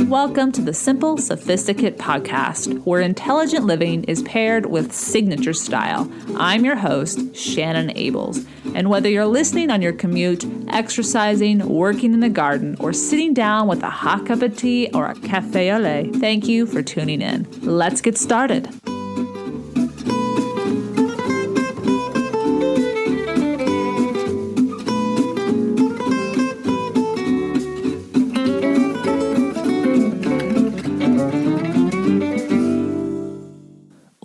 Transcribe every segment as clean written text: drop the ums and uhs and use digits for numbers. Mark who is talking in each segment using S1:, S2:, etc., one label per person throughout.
S1: Welcome to the Simple Sophisticate podcast, where intelligent living is paired with signature style. I'm your host, Shannon Ables. And whether you're listening on your commute, exercising, working in the garden, or sitting down with a hot cup of tea or a café au lait, thank you for tuning in. Let's get started.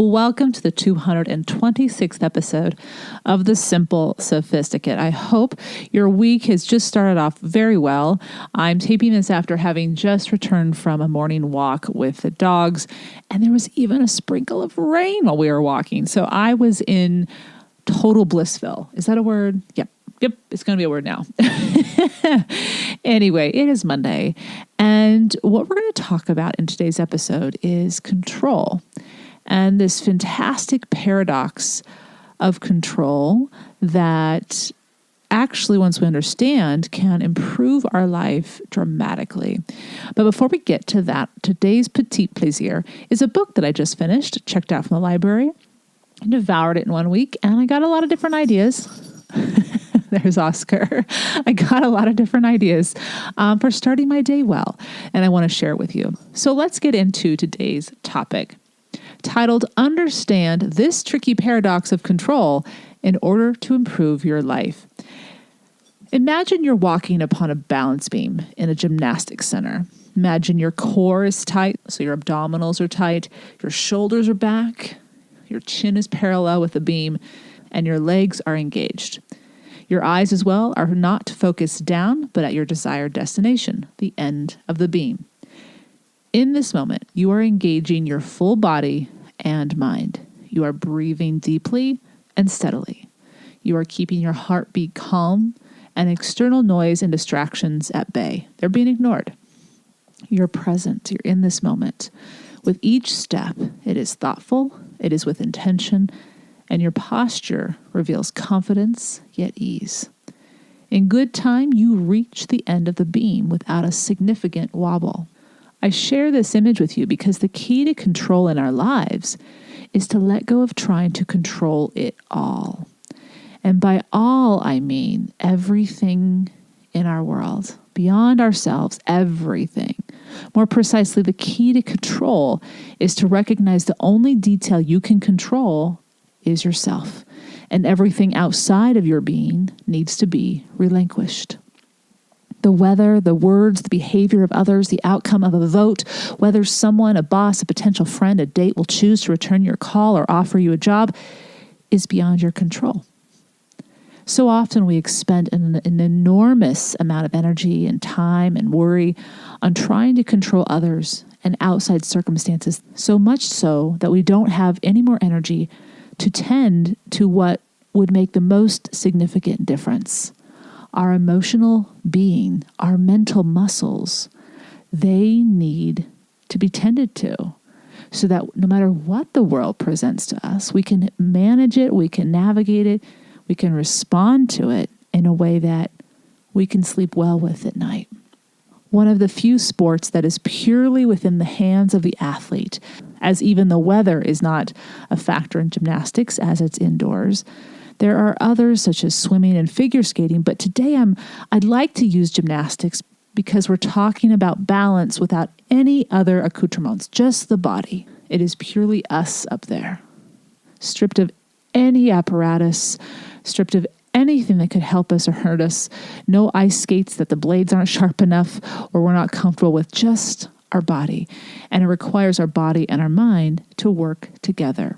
S1: Welcome to the 226th episode of the Simple Sophisticate. I hope your week has just started off very well. I'm taping this after having just returned from a morning walk with the dogs, and there was even a sprinkle of rain while we were walking. So I was in total blissville. Is that a word? Yep, it's going to be a word now. Anyway, it is Monday, and what we're going to talk about in today's episode is control. And this fantastic paradox of control that actually, once we understand, can improve our life dramatically. But before we get to that, today's petit plaisir is a book that I just finished, checked out from the library, devoured it in 1 week, and I got a lot of different ideas. There's Oscar. I got a lot of different ideas for starting my day well, and I want to share it with you. So let's get into today's topic, titled, Understand This Tricky Paradox of Control in Order to Improve Your Life. Imagine you're walking upon a balance beam in a gymnastics center. Imagine your core is tight, so your abdominals are tight, your shoulders are back, your chin is parallel with the beam, and your legs are engaged. Your eyes as well are not focused down, but at your desired destination, the end of the beam. In this moment, you are engaging your full body and mind. You are breathing deeply and steadily. You are keeping your heartbeat calm and external noise and distractions at bay. They're being ignored. You're present. You're in this moment. With each step, it is thoughtful, it is with intention, and your posture reveals confidence yet ease. In good time, you reach the end of the beam without a significant wobble. I share this image with you because the key to control in our lives is to let go of trying to control it all. And by all, I mean everything in our world, beyond ourselves, everything. More precisely, the key to control is to recognize the only detail you can control is yourself, and everything outside of your being needs to be relinquished. The weather, the words, the behavior of others, the outcome of a vote, whether someone, a boss, a potential friend, a date will choose to return your call or offer you a job is beyond your control. So often we expend an enormous amount of energy and time and worry on trying to control others and outside circumstances, so much so that we don't have any more energy to tend to what would make the most significant difference. Our emotional being, our mental muscles, they need to be tended to so that no matter what the world presents to us, we can manage it, we can navigate it, we can respond to it in a way that we can sleep well with at night. One of the few sports that is purely within the hands of the athlete, as even the weather is not a factor in gymnastics as it's indoors. There are others such as swimming and figure skating, but today I'd like to use gymnastics because we're talking about balance without any other accoutrements, just the body. It is purely us up there, stripped of any apparatus, stripped of anything that could help us or hurt us, no ice skates that the blades aren't sharp enough or we're not comfortable with, just our body. And it requires our body and our mind to work together.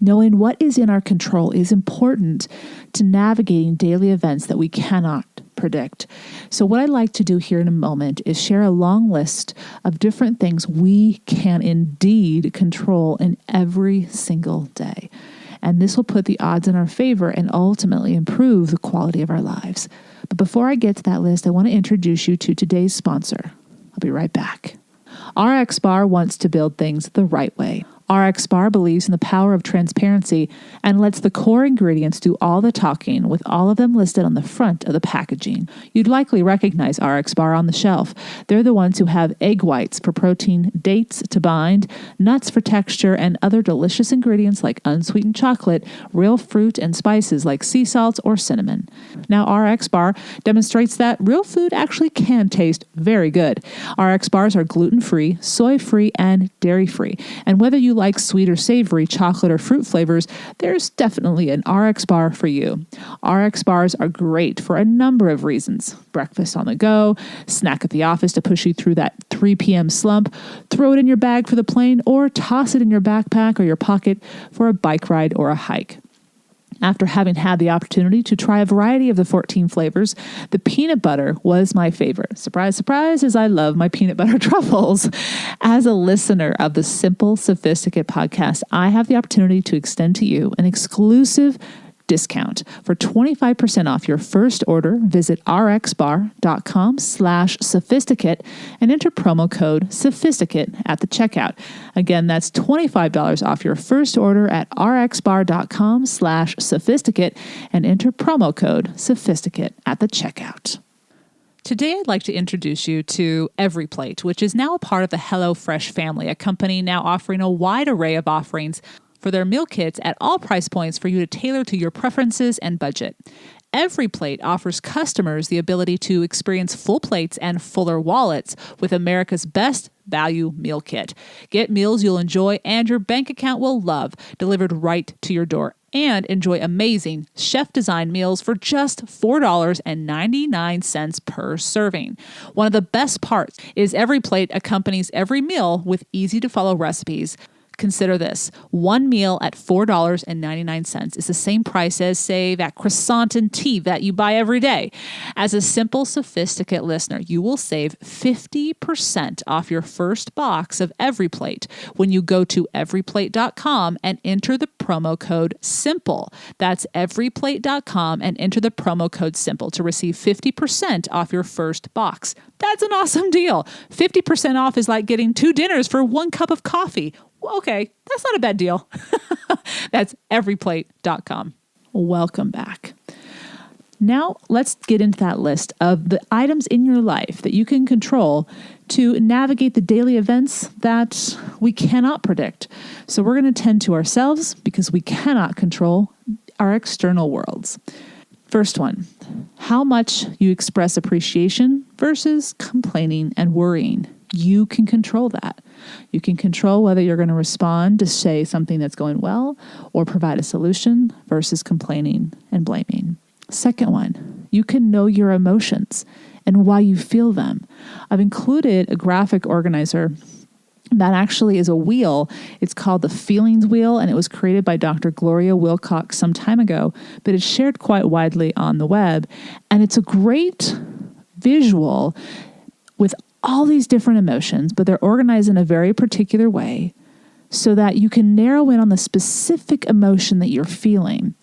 S1: Knowing what is in our control is important to navigating daily events that we cannot predict. So what I'd like to do here in a moment is share a long list of different things we can indeed control in every single day. And this will put the odds in our favor and ultimately improve the quality of our lives. But before I get to that list, I want to introduce you to today's sponsor. I'll be right back. RX Bar wants to build things the right way. RX Bar believes in the power of transparency and lets the core ingredients do all the talking, with all of them listed on the front of the packaging. You'd likely recognize RX Bar on the shelf. They're the ones who have egg whites for protein, dates to bind, nuts for texture, and other delicious ingredients like unsweetened chocolate, real fruit, and spices like sea salts or cinnamon. Now, RX Bar demonstrates that real food actually can taste very good. RX Bars are gluten-free, soy-free, and dairy-free. And whether you like sweet or savory, chocolate or fruit flavors, there's definitely an RX Bar for you. RX Bars are great for a number of reasons. Breakfast on the go, snack at the office to push you through that 3 p.m. slump, throw it in your bag for the plane, or toss it in your backpack or your pocket for a bike ride or a hike. After having had the opportunity to try a variety of the 14 flavors, the peanut butter was my favorite. Surprise, surprise, as I love my peanut butter truffles. As a listener of the Simple Sophisticate podcast, I have the opportunity to extend to you an exclusive discount. For 25% off your first order, visit rxbar.com/sophisticate and enter promo code sophisticate at the checkout. Again, that's $25 off your first order at rxbar.com/sophisticate and enter promo code sophisticate at the checkout. Today, I'd like to introduce you to EveryPlate, which is now a part of the HelloFresh family, a company now offering a wide array of offerings for their meal kits at all price points for you to tailor to your preferences and budget. EveryPlate offers customers the ability to experience full plates and fuller wallets with America's best value meal kit. Get meals you'll enjoy and your bank account will love, delivered right to your door. And enjoy amazing chef-designed meals for just $4.99 per serving. One of the best parts is EveryPlate accompanies every meal with easy-to-follow recipes. Consider this. One meal at $4.99 is the same price as, say, that croissant and tea that you buy every day. As a Simple Sophisticate listener, you will save 50% off your first box of EveryPlate when you go to everyplate.com and enter the promo code SIMPLE. That's everyplate.com and enter the promo code SIMPLE to receive 50% off your first box. That's an awesome deal. 50% off is like getting 2 dinners for 1 cup of coffee. Okay, that's not a bad deal. That's everyplate.com. Welcome back. Now let's get into that list of the items in your life that you can control to navigate the daily events that we cannot predict. So we're going to tend to ourselves because we cannot control our external worlds. First one, how much you express appreciation versus complaining and worrying. You can control that. You can control whether you're going to respond to say something that's going well or provide a solution versus complaining and blaming. Second one, you can know your emotions and why you feel them. I've included a graphic organizer that actually is a wheel. It's called the Feelings Wheel, and it was created by Dr. Gloria Wilcox some time ago, but it's shared quite widely on the web. And it's a great visual with all these different emotions, but they're organized in a very particular way so that you can narrow in on the specific emotion that you're feeling.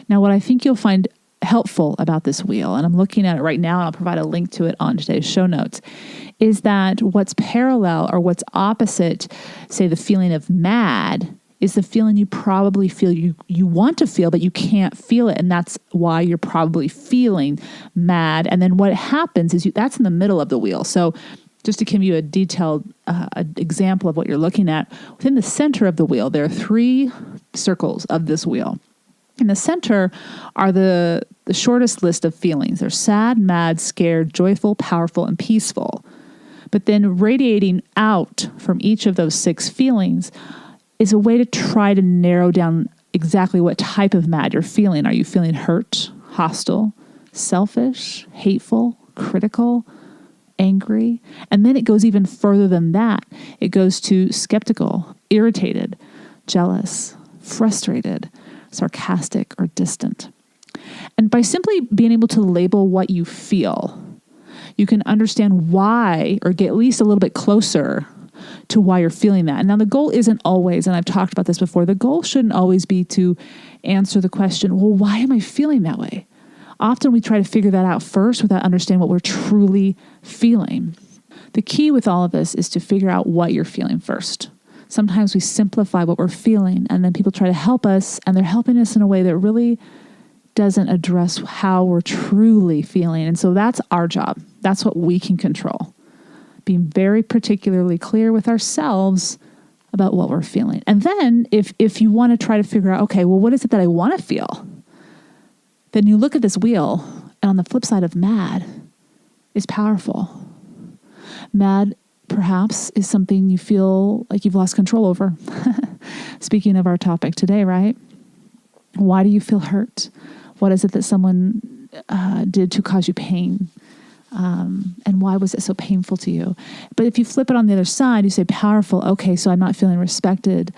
S1: Now, what I think you'll find helpful about this wheel, and I'm looking at it right now, and I'll provide a link to it on today's show notes, is that what's parallel or what's opposite, say the feeling of mad, is the feeling you probably feel you want to feel, but you can't feel it. And that's why you're probably feeling mad. And then what happens is that's in the middle of the wheel. So just to give you a detailed example of what you're looking at, within the center of the wheel, there are 3 circles of this wheel. In the center are the shortest list of feelings. They're sad, mad, scared, joyful, powerful, and peaceful. But then radiating out from each of those 6 feelings is a way to try to narrow down exactly what type of mad you're feeling. Are you feeling hurt, hostile, selfish, hateful, critical, angry? And then it goes even further than that. It goes to skeptical, irritated, jealous, frustrated, sarcastic, or distant. And by simply being able to label what you feel, you can understand why, or get at least a little bit closer to why you're feeling that. And now the goal isn't always, and I've talked about this before, the goal shouldn't always be to answer the question, well, why am I feeling that way? Often we try to figure that out first without understanding what we're truly feeling. The key with all of this is to figure out what you're feeling first. Sometimes we simplify what we're feeling, and then people try to help us, and they're helping us in a way that really doesn't address how we're truly feeling. And so that's our job. That's what we can control. Being very particularly clear with ourselves about what we're feeling. And then if you want to try to figure out, okay, well, what is it that I want to feel? Then you look at this wheel, and on the flip side of mad is powerful. Mad, perhaps, is something you feel like you've lost control over. Speaking of our topic today, right? Why do you feel hurt? What is it that someone did to cause you pain? And why was it so painful to you? But if you flip it on the other side, you say powerful. Okay, so I'm not feeling respected.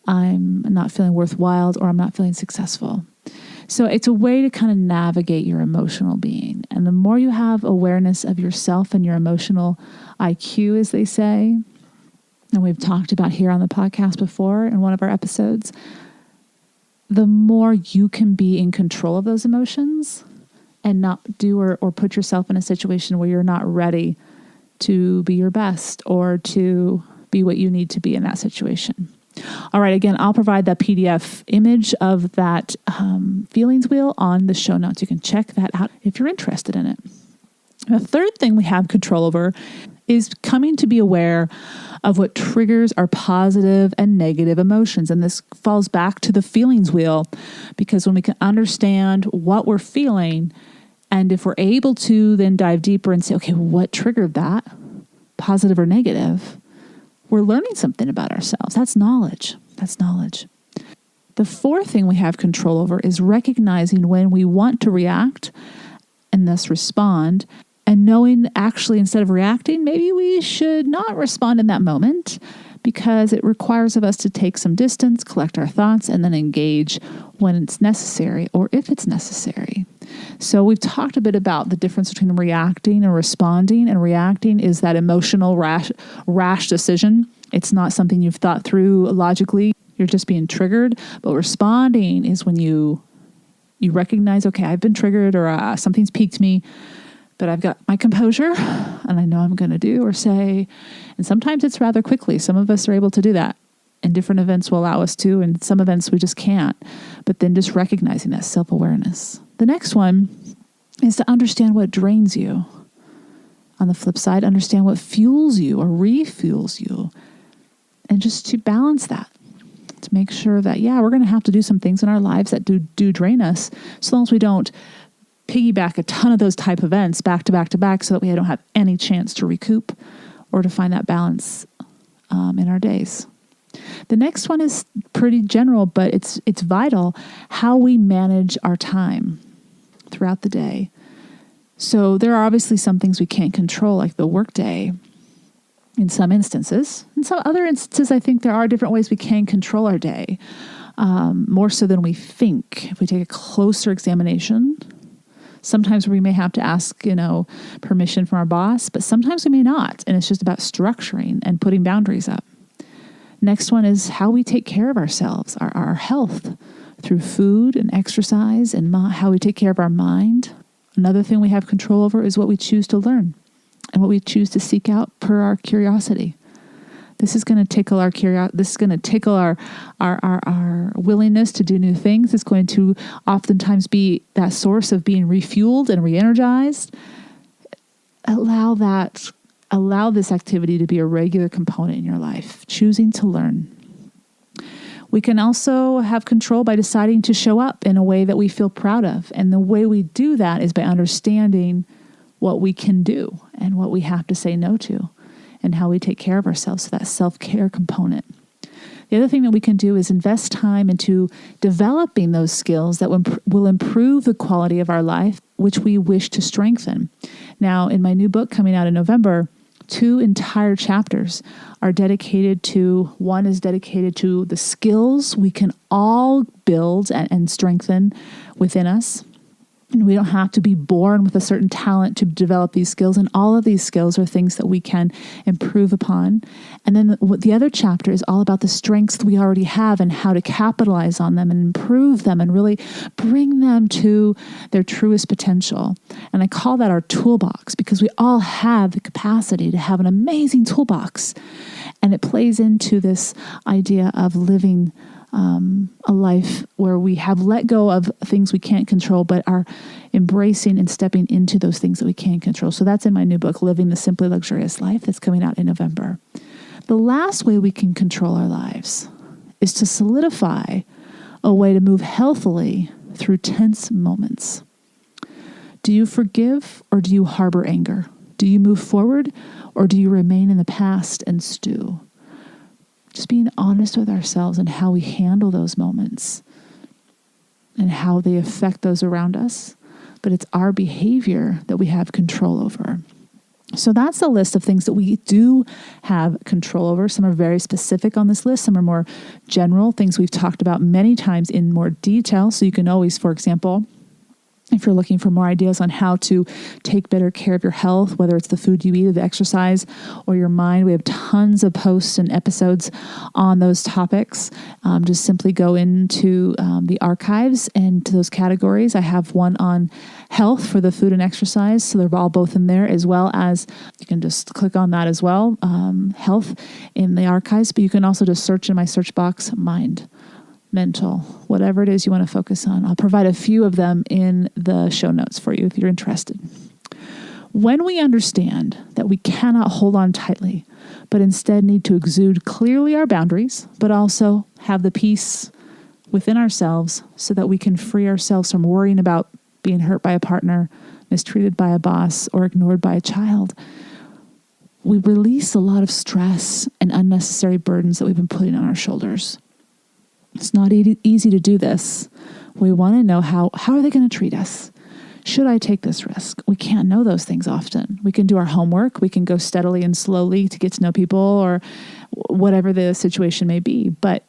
S1: I'm not feeling worthwhile, or I'm not feeling successful. So it's a way to kind of navigate your emotional being. And the more you have awareness of yourself and your emotional IQ, as they say, and we've talked about here on the podcast before in one of our episodes, the more you can be in control of those emotions and not do or put yourself in a situation where you're not ready to be your best or to be what you need to be in that situation. All right, again, I'll provide that PDF image of that feelings wheel on the show notes. You can check that out if you're interested in it. The third thing we have control over is coming to be aware of what triggers our positive and negative emotions. And this falls back to the feelings wheel, because when we can understand what we're feeling, and if we're able to then dive deeper and say, okay, what triggered that, positive or negative, we're learning something about ourselves. That's knowledge. That's knowledge. The fourth thing we have control over is recognizing when we want to react and thus respond, and knowing actually instead of reacting, maybe we should not respond in that moment, because it requires of us to take some distance, collect our thoughts, and then engage when it's necessary or if it's necessary. So we've talked a bit about the difference between reacting and responding. And reacting is that emotional rash decision. It's not something you've thought through logically. You're just being triggered. But responding is when you recognize, okay, I've been triggered, or something's piqued me, but I've got my composure and I know I'm going to do or say. And sometimes it's rather quickly. Some of us are able to do that, and different events will allow us to, and some events we just can't. But then just recognizing that self-awareness. The next one is to understand what drains you. On the flip side, understand what fuels you or refuels you. And just to balance that, to make sure that, we're going to have to do some things in our lives that do drain us, so long as we don't piggyback a ton of those type of events back to back to back, so that we don't have any chance to recoup or to find that balance in our days. The next one is pretty general, but it's vital, how we manage our time throughout the day. So there are obviously some things we can't control, like the workday in some instances. In some other instances, I think there are different ways we can control our day, more so than we think. If we take a closer examination, sometimes we may have to ask, permission from our boss, but sometimes we may not. And it's just about structuring and putting boundaries up. Next one is how we take care of ourselves, our health, through food and exercise, and how we take care of our mind. Another thing we have control over is what we choose to learn and what we choose to seek out per our curiosity. This is going to tickle our curiosity. This is going to tickle our willingness to do new things. It's going to oftentimes be that source of being refueled and re-energized. Allow this activity to be a regular component in your life, choosing to learn. We can also have control by deciding to show up in a way that we feel proud of. And the way we do that is by understanding what we can do and what we have to say no to, and how we take care of ourselves, so that self-care component. The other thing that we can do is invest time into developing those skills that will improve the quality of our life, which we wish to strengthen. Now, in my new book coming out in November, 2 entire chapters are dedicated to, one is dedicated to the skills we can all build and strengthen within us. And we don't have to be born with a certain talent to develop these skills. And all of these skills are things that we can improve upon. And then the other chapter is all about the strengths we already have and how to capitalize on them and improve them and really bring them to their truest potential. And I call that our toolbox, because we all have the capacity to have an amazing toolbox. And it plays into this idea of living a life where we have let go of things we can't control, but are embracing and stepping into those things that we can control. So that's in my new book, Living the Simply Luxurious Life, that's coming out in November. The last way we can control our lives is to solidify a way to move healthily through tense moments. Do you forgive or do you harbor anger? Do you move forward or do you remain in the past and stew? Just being honest with ourselves and how we handle those moments and how they affect those around us. But it's our behavior that we have control over. So that's the list of things that we do have control over. Some are very specific on this list. Some are more general, things we've talked about many times in more detail. So you can always, for example, if you're looking for more ideas on how to take better care of your health, whether it's the food you eat or the exercise or your mind, we have tons of posts and episodes on those topics. Just simply go into the archives and to those categories. I have one on health for the food and exercise. So they're all both in there, as well as you can just click on that as well, health in the archives. But you can also just search in my search box, mind, mental, whatever it is you want to focus on. I'll provide a few of them in the show notes for you if you're interested. When we understand that we cannot hold on tightly, but instead need to exude clearly our boundaries, but also have the peace within ourselves so that we can free ourselves from worrying about being hurt by a partner, mistreated by a boss, or ignored by a child, we release a lot of stress and unnecessary burdens that we've been putting on our shoulders. It's not easy to do this. We want to know how are they going to treat us? Should I take this risk? We can't know those things often. We can do our homework. We can go steadily and slowly to get to know people or whatever the situation may be. But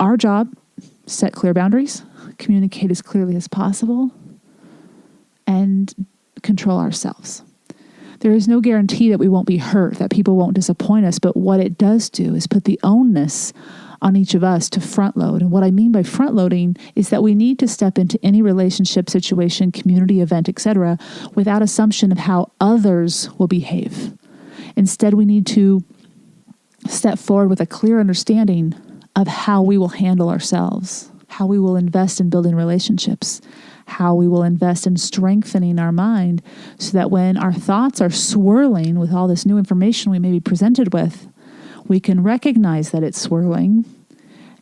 S1: our job, set clear boundaries, communicate as clearly as possible, and control ourselves. There is no guarantee that we won't be hurt, that people won't disappoint us. But what it does do is put the onus on each of us to front load. And what I mean by front loading is that we need to step into any relationship, situation, community event, etc., without assumption of how others will behave. Instead, we need to step forward with a clear understanding of how we will handle ourselves, how we will invest in building relationships, how we will invest in strengthening our mind so that when our thoughts are swirling with all this new information we may be presented with, we can recognize that it's swirling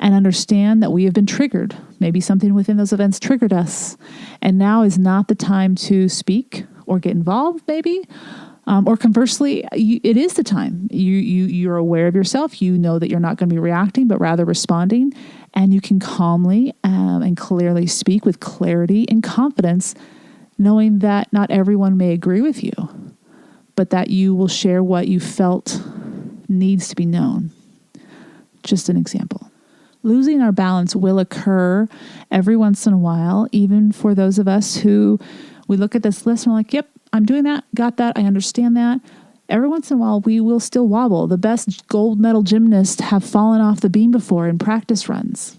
S1: and understand that we have been triggered. Maybe something within those events triggered us. And now is not the time to speak or get involved, maybe. Or conversely, it is the time. You're aware of yourself. You know that you're not going to be reacting, but rather responding. And you can calmly and clearly speak with clarity and confidence, knowing that not everyone may agree with you, but that you will share what you felt needs to be known. Just an example. Losing our balance will occur every once in a while, even for those of us who we look at this list and we're like, yep, I'm doing that, got that, I understand that. Every once in a while, we will still wobble. The best gold medal gymnasts have fallen off the beam before in practice runs.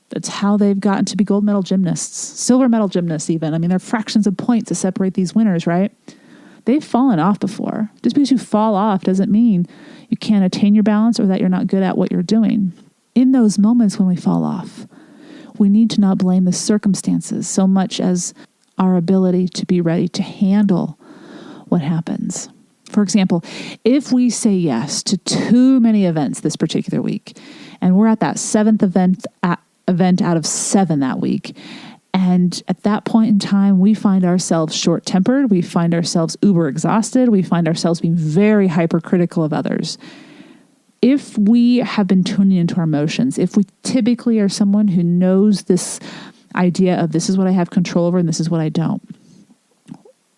S1: That's how they've gotten to be gold medal gymnasts, silver medal gymnasts even. I mean, there are fractions of points to separate these winners, right? They've fallen off before. Just because you fall off doesn't mean you can't attain your balance or that you're not good at what you're doing. In those moments when we fall off, we need to not blame the circumstances so much as our ability to be ready to handle what happens. For example, if we say yes to too many events this particular week, and we're at that 7th event out of 7 that week, and at that point in time, we find ourselves short-tempered, we find ourselves uber exhausted, we find ourselves being very hypercritical of others. If we have been tuning into our emotions, if we typically are someone who knows this idea of this is what I have control over and this is what I don't,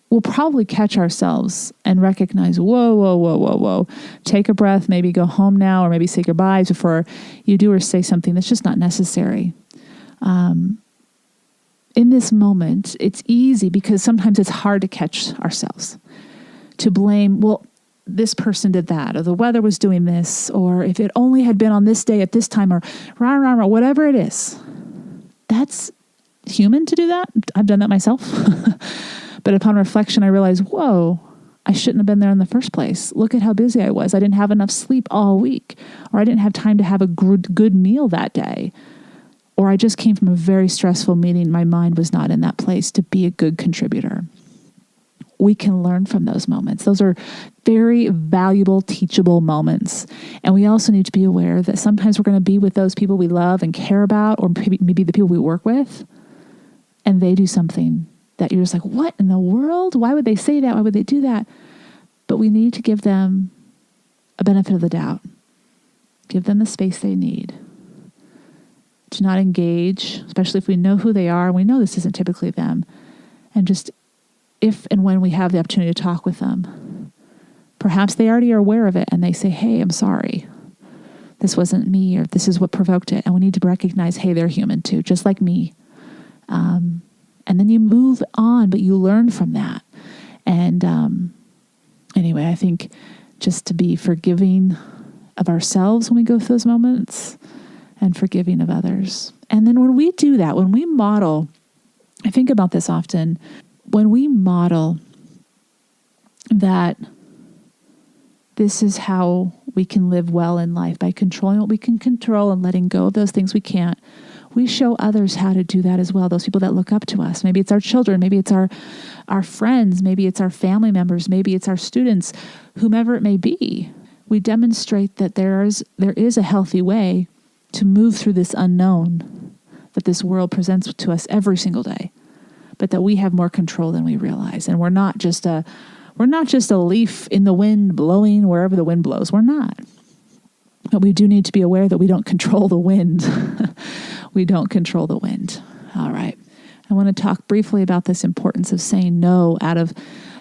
S1: we'll probably catch ourselves and recognize, whoa. Take a breath, maybe go home now, or maybe say goodbyes before you do or say something that's just not necessary. in this moment, it's easy because sometimes it's hard to catch ourselves, to blame, well, this person did that, or the weather was doing this, or if it only had been on this day at this time, or rah, rah, rah, whatever it is. That's human to do that. I've done that myself. But upon reflection, I realized, whoa, I shouldn't have been there in the first place. Look at how busy I was. I didn't have enough sleep all week, or I didn't have time to have a good meal that day, or I just came from a very stressful meeting. My mind was not in that place to be a good contributor. We can learn from those moments. Those are very valuable, teachable moments. And we also need to be aware that sometimes we're going to be with those people we love and care about, or maybe the people we work with, and they do something that you're just like, what in the world? Why would they say that? Why would they do that? But we need to give them a benefit of the doubt. Give them the space they need. To not engage, especially if we know who they are, and we know this isn't typically them. And just if and when we have the opportunity to talk with them, perhaps they already are aware of it and they say, hey, I'm sorry. This wasn't me, or this is what provoked it. And we need to recognize, hey, they're human too, just like me. And then you move on, but you learn from that. And anyway, I think just to be forgiving of ourselves when we go through those moments and forgiving of others. And then when we do that, when we model, I think about this often, when we model that this is how we can live well in life, by controlling what we can control and letting go of those things we can't, we show others how to do that as well. Those people that look up to us. Maybe it's our children. Maybe it's our friends. Maybe it's our family members. Maybe it's our students, whomever it may be. We demonstrate that there is a healthy way to move through this unknown that this world presents to us every single day, but that we have more control than we realize. And we're not just a leaf in the wind blowing wherever the wind blows. We're not. But we do need to be aware that we don't control the wind. We don't control the wind. All right. I want to talk briefly about this importance of saying no out of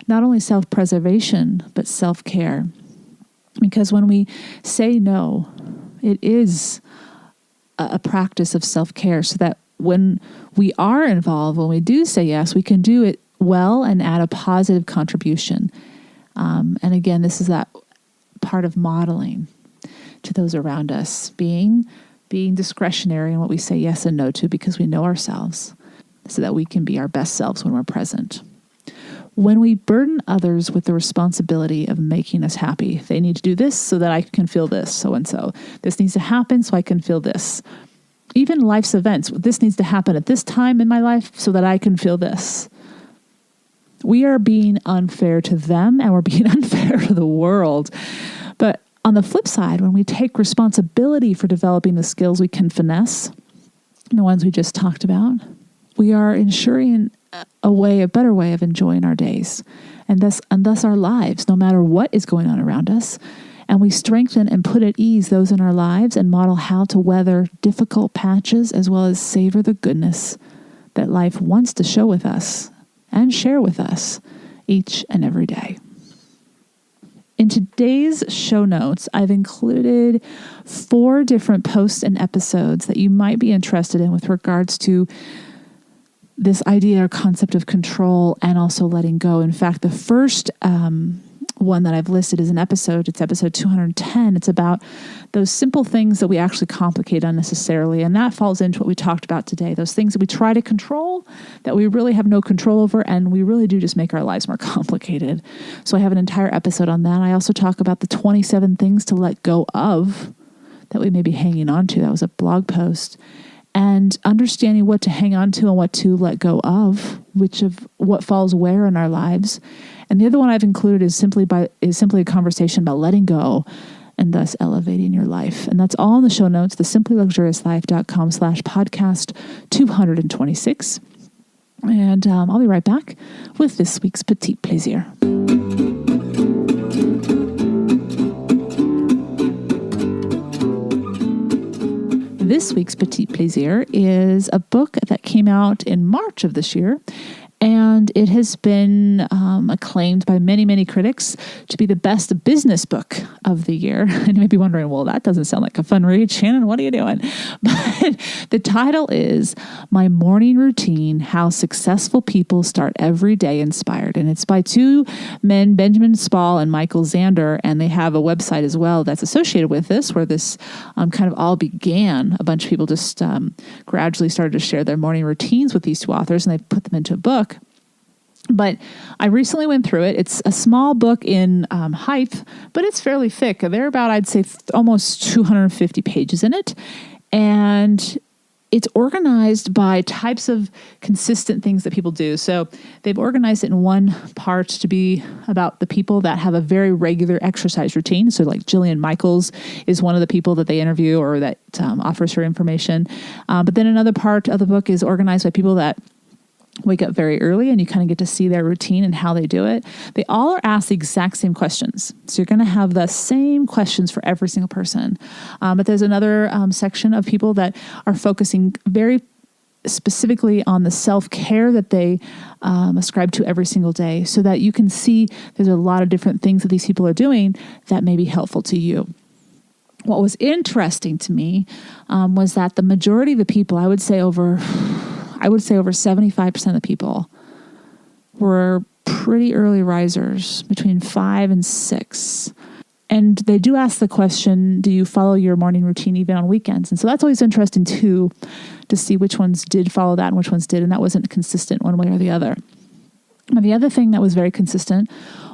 S1: not only self-preservation, but self-care. Because when we say no, it is a practice of self-care, so that when we are involved, when we do say yes, we can do it well and add a positive contribution. And again, this is that part of modeling to those around us, being discretionary in what we say yes and no to, because we know ourselves, so that we can be our best selves when we're present. When we burden others with the responsibility of making us happy, they need to do this so that I can feel this, so-and-so. This needs to happen so I can feel this. Even life's events, this needs to happen at this time in my life so that I can feel this. We are being unfair to them, and we're being unfair to the world. But on the flip side, when we take responsibility for developing the skills we can finesse, the ones we just talked about, we are ensuring a better way of enjoying our days and thus our lives, no matter what is going on around us. And we strengthen and put at ease those in our lives and model how to weather difficult patches, as well as savor the goodness that life wants to show with us and share with us each and every day. In today's show notes, I've included 4 different posts and episodes that you might be interested in with regards to this idea or concept of control and also letting go. In fact, the first one that I've listed is an episode. It's episode 210. It's about those simple things that we actually complicate unnecessarily. And that falls into what we talked about today. Those things that we try to control that we really have no control over, and we really do just make our lives more complicated. So I have an entire episode on that. I also talk about the 27 things to let go of that we may be hanging on to. That was a blog post. And understanding what to hang on to and what to let go of, which of what falls where in our lives. And the other one I've included is simply a conversation about letting go and thus elevating your life. And that's all in the show notes, the simplyluxuriouslife.com/podcast 226. And I'll be right back with this week's Petit Plaisir. This week's Petit Plaisir is a book that came out in March of this year, And it has been acclaimed by many, many critics to be the best business book of the year. And you may be wondering, well, that doesn't sound like a fun read. Shannon, what are you doing? But the title is My Morning Routine, How Successful People Start Every Day Inspired. And it's by two men, Benjamin Spall and Michael Zander. And they have a website as well that's associated with this, where this kind of all began. A bunch of people just gradually started to share their morning routines with these two authors, and they put them into a book. But I recently went through it. It's a small book in height, but it's fairly thick. There are about, I'd say, almost 250 pages in it. And it's organized by types of consistent things that people do. So they've organized it in one part to be about the people that have a very regular exercise routine. So like Jillian Michaels is one of the people that they interview or that offers her information. But then another part of the book is organized by people that wake up very early, and you kind of get to see their routine and how they do it. They all are asked the exact same questions. So you're going to have the same questions for every single person. But there's another section of people that are focusing very specifically on the self-care that they ascribe to every single day, so that you can see there's a lot of different things that these people are doing that may be helpful to you. What was interesting to me was that the majority of the people, I would say over 75% of the people were pretty early risers, between 5 and 6. And they do ask the question, do you follow your morning routine even on weekends? And so that's always interesting too, to see which ones did follow that and which ones did. And that wasn't consistent one way or the other. And the other thing that was very consistent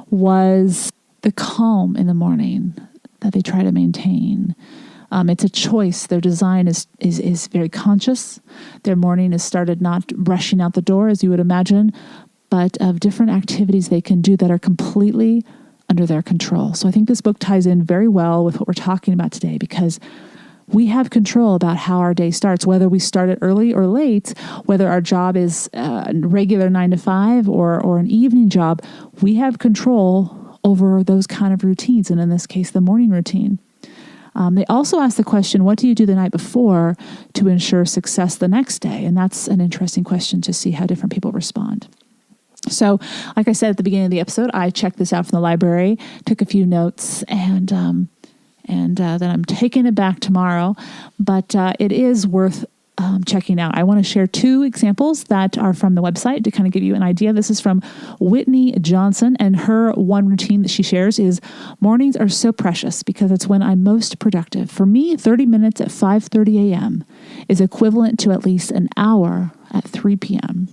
S1: was the calm in the morning that they try to maintain. It's a choice. Their design is very conscious. Their morning is started not rushing out the door, as you would imagine, but of different activities they can do that are completely under their control. So I think this book ties in very well with what we're talking about today, because we have control about how our day starts, whether we start it early or late, whether our job is a regular 9 to 5 or an evening job. We have control over those kind of routines, and in this case, the morning routine. They also ask the question, what do you do the night before to ensure success the next day? And that's an interesting question to see how different people respond. So, like I said at the beginning of the episode, I checked this out from the library, took a few notes, and then I'm taking it back tomorrow. But it is worth checking out. I want to share 2 examples that are from the website to kind of give you an idea. This is from Whitney Johnson, and her one routine that she shares is, mornings are so precious because it's when I'm most productive. For me, 30 minutes at 5:30 a.m. is equivalent to at least an hour at 3 p.m.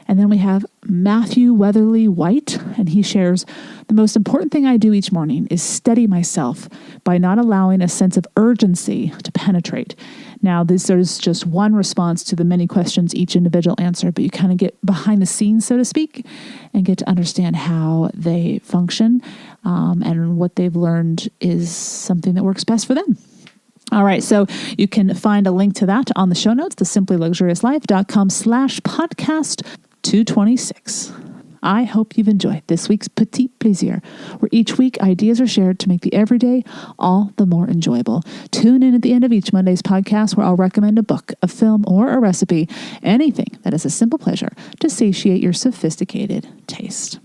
S1: And then we have Matthew Weatherly White, and he shares, the most important thing I do each morning is steady myself by not allowing a sense of urgency to penetrate. Now, this is just one response to the many questions each individual answered, but you kind of get behind the scenes, so to speak, and get to understand how they function, and what they've learned is something that works best for them. All right, so you can find a link to that on the show notes, the simplyluxuriouslife.com/podcast 226. I hope you've enjoyed this week's Petit Plaisir, where each week ideas are shared to make the everyday all the more enjoyable. Tune in at the end of each Monday's podcast, where I'll recommend a book, a film, or a recipe, anything that is a simple pleasure to satiate your sophisticated taste.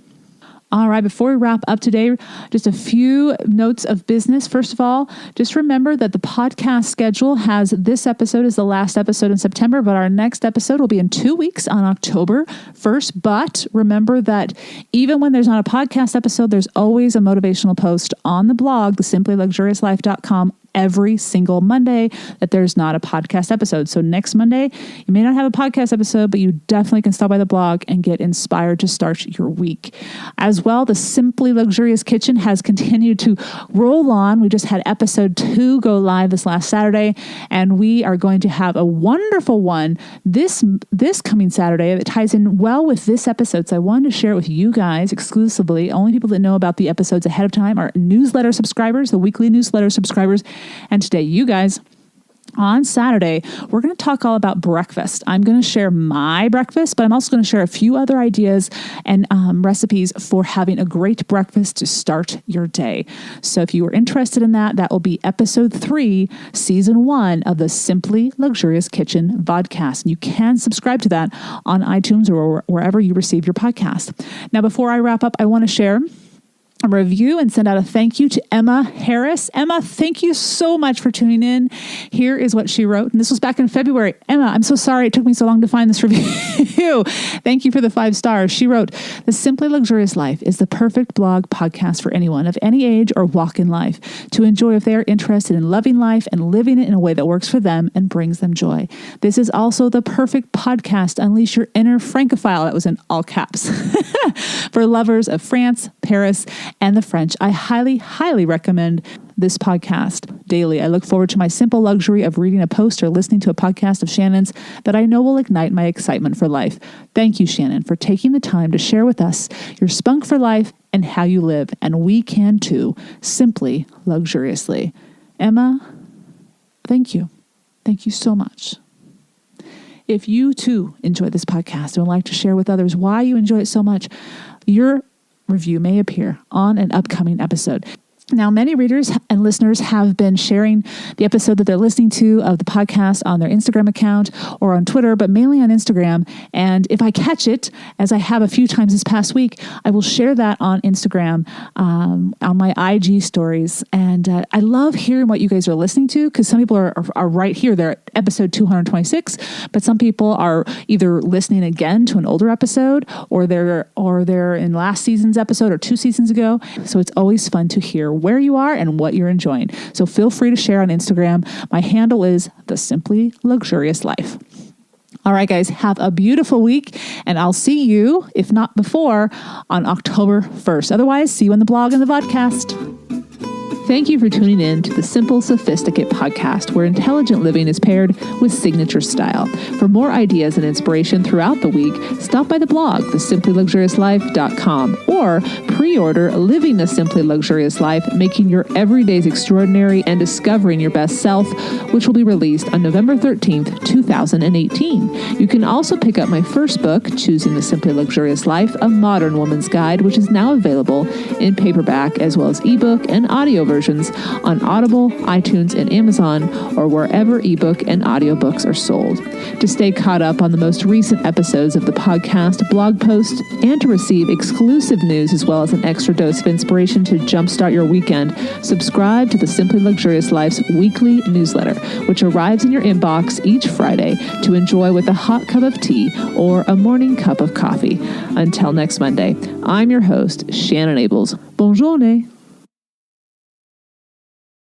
S1: All right, before we wrap up today, just a few notes of business. First of all, just remember that the podcast schedule has this episode is the last episode in September, but our next episode will be in 2 weeks on October 1st. But remember that even when there's not a podcast episode, there's always a motivational post on the blog, the simplyluxuriouslife.com, every single Monday that there's not a podcast episode. So next Monday, you may not have a podcast episode, but you definitely can stop by the blog and get inspired to start your week. As well, the Simply Luxurious Kitchen has continued to roll on. We just had episode 2 go live this last Saturday, and we are going to have a wonderful one this coming Saturday that ties in well with this episode. So I wanted to share it with you guys exclusively. Only people that know about the episodes ahead of time are newsletter subscribers, the weekly newsletter subscribers. And today, you guys On Saturday, we're going to talk all about breakfast. I'm going to share my breakfast, but I'm also going to share a few other ideas and recipes for having a great breakfast to start your day. So if you are interested in that, that will be episode 3, season 1 of the Simply Luxurious Kitchen podcast. And you can subscribe to that on iTunes or wherever you receive your podcast. Now, before I wrap up, I want to share a review and send out a thank you to Emma Harris. Emma, thank you so much for tuning in. Here is what she wrote. And this was back in February. Emma, I'm so sorry it took me so long to find this review. Thank you for the 5 stars. She wrote, "The Simply Luxurious Life is the perfect blog podcast for anyone of any age or walk in life to enjoy if they are interested in loving life and living it in a way that works for them and brings them joy. This is also the perfect podcast to unleash your inner Francophile," that was in all caps, "for lovers of France, Paris, and the French. I highly, highly recommend this podcast daily. I look forward to my simple luxury of reading a post or listening to a podcast of Shannon's that I know will ignite my excitement for life. Thank you, Shannon, for taking the time to share with us your spunk for life and how you live. And we can too, simply luxuriously." Emma, thank you. Thank you so much. If you too enjoy this podcast and would like to share with others why you enjoy it so much, your review may appear on an upcoming episode. Now, many readers and listeners have been sharing the episode that they're listening to of the podcast on their Instagram account or on Twitter, but mainly on Instagram. And if I catch it, as I have a few times this past week, I will share that on Instagram, on my IG stories. And I love hearing what you guys are listening to, because some people are right here. They're at episode 226, but some people are either listening again to an older episode, or they're in last season's episode or 2 seasons ago. So it's always fun to hear where you are and what you're enjoying. So feel free to share on Instagram. My handle is The Simply Luxurious Life. All right, guys, have a beautiful week, and I'll see you, if not before, on October 1st. Otherwise, see you on the blog and the vodcast. Thank you for tuning in to the Simple Sophisticate podcast, where intelligent living is paired with signature style. For more ideas and inspiration throughout the week, stop by the blog, thesimplyluxuriouslife.com, or pre-order Living the Simply Luxurious Life, Making Your Everydays Extraordinary and Discovering Your Best Self, which will be released on November 13th, 2018. You can also pick up my first book, Choosing the Simply Luxurious Life, A Modern Woman's Guide, which is now available in paperback as well as ebook and audio versions on Audible, iTunes, and Amazon, or wherever ebook and audiobooks are sold. To stay caught up on the most recent episodes of the podcast, blog posts, and to receive exclusive news as well as an extra dose of inspiration to jumpstart your weekend, subscribe to the Simply Luxurious Life's weekly newsletter, which arrives in your inbox each Friday to enjoy with a hot cup of tea or a morning cup of coffee. Until next Monday, I'm your host, Shannon Ables. Bonne journée.